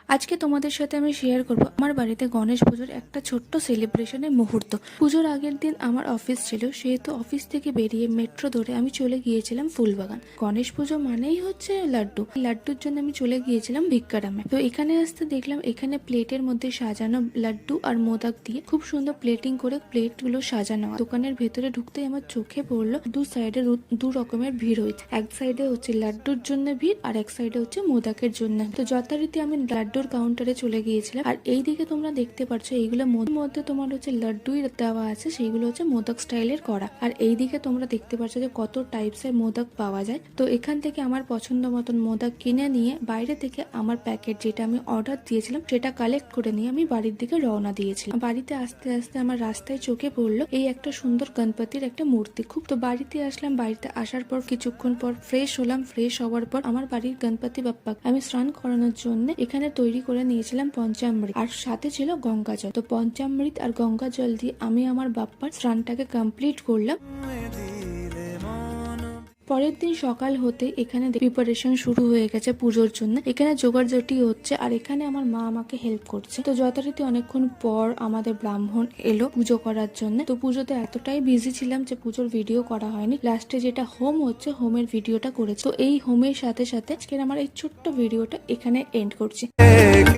আজকে তোমাদের সাথে আমি শেয়ার করব আমার বাড়িতে গণেশ পুজোর একটা ছোট্ট সেলিব্রেশনের মুহূর্ত। পুজোর আগের দিন আমার অফিস ছিল, সেহেতু অফিস থেকে বেরিয়ে মেট্রো ধরে আমি চলে গিয়েছিলাম ফুলবাগান। গণেশ পুজো মানেই হচ্ছে লাড্ডু, লাড্ডুর জন্য আমি চলে গিয়েছিলাম ভিক্ষারামে। তো এখানে আসতে দেখলাম এখানে প্লেটের মধ্যে সাজানো লাড্ডু আর মোদক দিয়ে খুব সুন্দর প্লেটিং করে প্লেটগুলো সাজানো। দোকানের ভেতরে ঢুকতেই আমার চোখে পড়লো দু সাইডে দু রকমের ভিড় হয়েছে। এক সাইডে হচ্ছে লাড্ডুর জন্য ভিড় আর এক সাইডে হচ্ছে মোদকের জন্য। তো যথারীতি আমি লাড্ডুর কাউন্টারে চলে গিয়েছিলাম। আর এইদিকে তোমরা দেখতে পাচ্ছ এইগুলো মধ্যে তোমার হচ্ছে লাড্ডুই দেওয়া আছে, সেইগুলো হচ্ছে মোদক স্টাইলের করা। আর এইদিকে তোমরা দেখতে পাচ্ছ যে কত টাইপস এর মোদক পাওয়া যায়। তো এখান থেকে আমার পছন্দ মতন মোদক কিনে নিয়ে বাইরে থেকে আমার প্যাকেট যেটা আমি অর্ডার দিয়েছিলাম সেটা কালেক্ট করে নিয়ে আমি বাড়ির দিকে রওনা দিয়েছিলাম। বাড়িতে আস্তে আস্তে আমার রাস্তায় চোখে পড়লো এই একটা সুন্দর গণপতির একটা মূর্তি। খুব তো বাড়িতে আসলাম, বাড়িতে আসার পর কিছুক্ষণ পর ফ্রেশ হলাম। ফ্রেশ হওয়ার পর আমার বাড়ির গণপতি বাপ্পা আমি স্নান করানোর জন্য এখানে তৈরি করে নিয়েছিলাম পঞ্চামৃত, আর সাথে ছিল গঙ্গা জল। তো পঞ্চামৃত আর গঙ্গা জল দিয়ে আমি আমার বাপ্পার স্নানটাকে কমপ্লিট করলাম। পরের দিন সকাল হতে এখানে প্রিপারেশন শুরু হয়ে গেছে পুজোর জন্য। এখানে জোগাড়জাটি হচ্ছে আর এখানে আমার মা আমাকে হেল্প করছে। তো যথারীতি অনেকক্ষণ পর আমাদের ব্রাহ্মণ এলো পুজো করার জন্য। তো পুজোতে এতটাই বিজি ছিলাম যে পুজোর ভিডিও করা হয়নি। লাস্টে যেটা হোম হচ্ছে হোমের ভিডিওটা করেছে। তো এই হোমের সাথে সাথে আজকের আমার এই ছোট্ট ভিডিওটা এখানে এন্ড করছি।